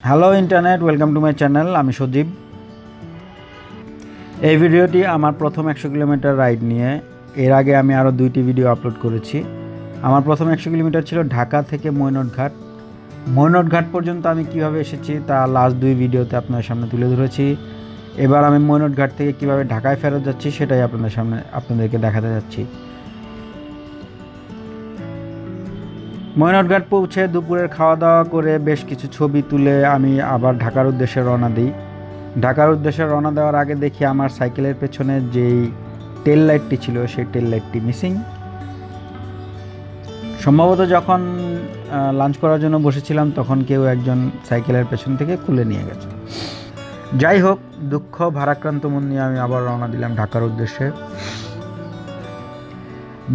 Hello internet, welcome to my channel. আমি সজীব। এই ভিডিওটি আমার প্রথম 100 কিলোমিটার রাইড নিয়ে। এর আগে আমি আরও 2টি ভিডিও আপলোড করেছি। আমার প্রথম 100 কিলোমিটার ছিল ঢাকা থেকে মৈনটঘাট। মৈনটঘাট পর্যন্ত আমি কিভাবে এসেছি তা লাস্ট 2 ভিডিওতে আপনাদের সামনে তুলে ধরেছি। এবার আমি মৈনটঘাট থেকে কিভাবে ঢাকায় ফেরত যাচ্ছি সেটাই আপনাদেরকে দেখাতে যাচ্ছি। মৈনটঘাট পৌঁছে দুপুরের খাওয়া দাওয়া করে বেশ কিছু ছবি তুলে আমি আবার ঢাকার উদ্দেশ্যে রওনা দিই। ঢাকার উদ্দেশ্যে রওনা দেওয়ার আগে দেখি আমার সাইকেলের পেছনে যেই টেল লাইটটি ছিল সেই টেল লাইটটি মিসিং। সম্ভবত যখন লাঞ্চ করার জন্য বসেছিলাম তখন কেউ একজন সাইকেলের পেছন থেকে খুলে নিয়ে গেছে। যাই হোক, দুঃখ ভারাক্রান্ত মন নিয়ে আমি আবার রওনা দিলাম ঢাকার উদ্দেশ্যে।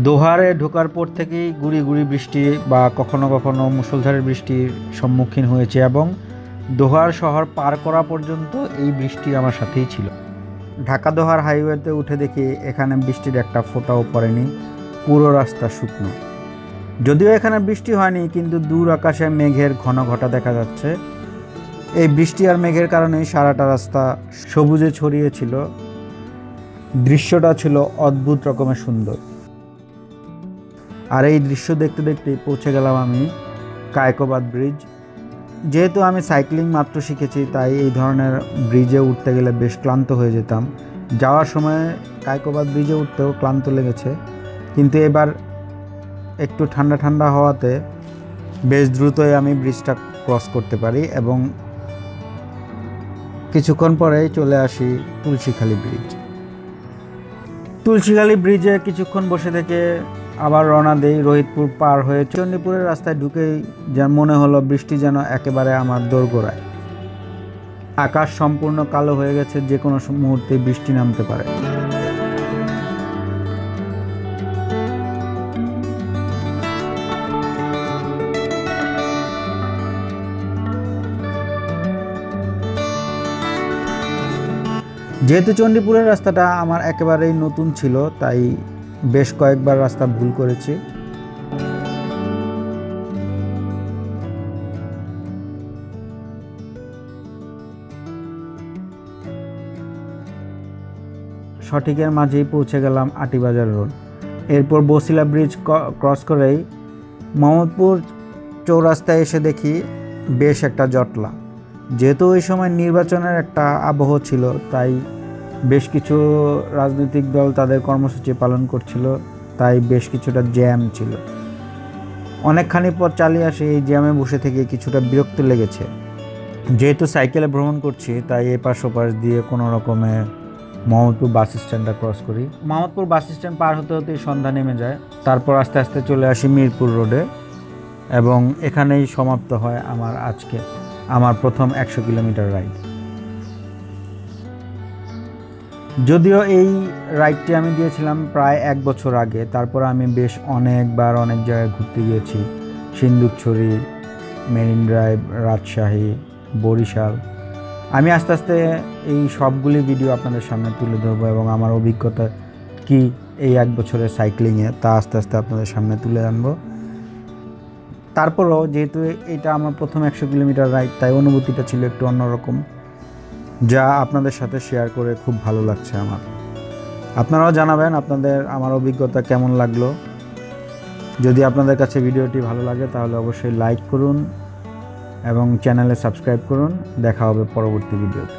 দোহারে ঢোকার পর থেকেই গুড়ি গুড়ি বৃষ্টি বা কখনো কখনো মুষলধারে বৃষ্টির সম্মুখীন হয়েছে এবং দোহার শহর পার করা পর্যন্ত এই বৃষ্টি আমার সাথেই ছিল। ঢাকা দোহার হাইওয়েতে উঠে দেখি এখানে বৃষ্টির একটা ফোঁটাও পড়েনি, পুরো রাস্তা শুকনো। যদিও এখানে বৃষ্টি হয়নি, কিন্তু দূর আকাশে মেঘের ঘন ঘটা দেখা যাচ্ছে। এই বৃষ্টি আর মেঘের কারণেই সারাটা রাস্তা সবুজে ছড়িয়েছিল। দৃশ্যটা ছিল অদ্ভুত রকমের সুন্দর। আর এই দৃশ্য দেখতে দেখতেই পৌঁছে গেলাম আমি কায়কোবাদ ব্রিজ। যেহেতু আমি সাইক্লিং মাত্র শিখেছি, তাই এই ধরনের ব্রিজে উঠতে গেলে বেশ ক্লান্ত হয়ে যেতাম। যাওয়ার সময় কায়কোবাদ ব্রিজে উঠতেও ক্লান্ত লেগেছে, কিন্তু এবার একটু ঠান্ডা ঠান্ডা হওয়াতে বেশ দ্রুতই আমি ব্রিজটা ক্রস করতে পারি এবং কিছুক্ষণ পরেই চলে আসি তুলসীখালী ব্রিজ। তুলসীখালী ব্রিজে কিছুক্ষণ বসে থেকে আবার রওনা দেই রোহিতপুর পার হয়ে চণ্ডীপুরের রাস্তায় ঢুকেই যেন মনে হলো বৃষ্টি যেন একেবারে আমার দোরগোড়ায়। আকাশ সম্পূর্ণ কালো হয়ে গেছে, যে কোনো মুহূর্তে বৃষ্টি নামতে পারে। যেহেতু চণ্ডীপুরের রাস্তাটা আমার একেবারেই নতুন ছিল, তাই বেশ কয়েকবার রাস্তা ভুল করেছি। সঠিকের মাঝেই পৌঁছে গেলাম আটিবাজার রোড। এরপর বসিলা ব্রিজ ক্রস করেই মোহাম্মদপুর চৌরাস্তায় এসে দেখি বেশ একটা জটলা। যেহেতু ওই সময় নির্বাচনের একটা আবহ ছিল, তাই বেশ কিছু রাজনৈতিক দল তাদের কর্মসূচি পালন করছিল, তাই বেশ কিছুটা জ্যাম ছিল। অনেকখানি পথ চালিয়ে আসে এই জ্যামে বসে থেকে কিছুটা বিরক্ত লেগেছে। যেহেতু সাইকেলে ভ্রমণ করছি, তাই এপাশ ওপাশ দিয়ে কোনো রকমে মোহাম্মদপুর বাস স্ট্যান্ডটা ক্রস করি। মোহাম্মদপুর বাস স্ট্যান্ড পার হতে হতেই সন্ধ্যা নেমে যায়। তারপর আস্তে আস্তে চলে আসি মিরপুর রোডে এবং এখানেই সমাপ্ত হয় আমার প্রথম 100 কিলোমিটার রাইড। যদিও এই রাইডটি আমি দিয়েছিলাম প্রায় 1 বছর আগে। তারপর আমি বেশ অনেকবার অনেক জায়গায় ঘুরতে গিয়েছি। Sindukchhari, Marine Drive, Rajshahi, Barishal. আমি আস্তে আস্তে এই সবগুলি ভিডিও আপনাদের সামনে তুলে ধরবো এবং আমার অভিজ্ঞতা কি এই 1 বছরের সাইক্লিংয়ে তা আস্তে আস্তে আপনাদের সামনে তুলে আনবো। তারপরও যেহেতু এটা আমার প্রথম 100 কিলোমিটার রাইড, তাই অনুভূতিটা ছিল একটু অন্যরকম, যা আপনাদের সাথে শেয়ার করে খুব ভালো লাগছে আমার। আপনারাও জানাবেন আপনাদের আমার অভিজ্ঞতা কেমন লাগলো। যদি আপনাদের কাছে ভিডিওটি ভালো লাগে তাহলে অবশ্যই লাইক করুন এবং চ্যানেলে সাবস্ক্রাইব করুন। দেখা হবে পরবর্তী ভিডিওতে।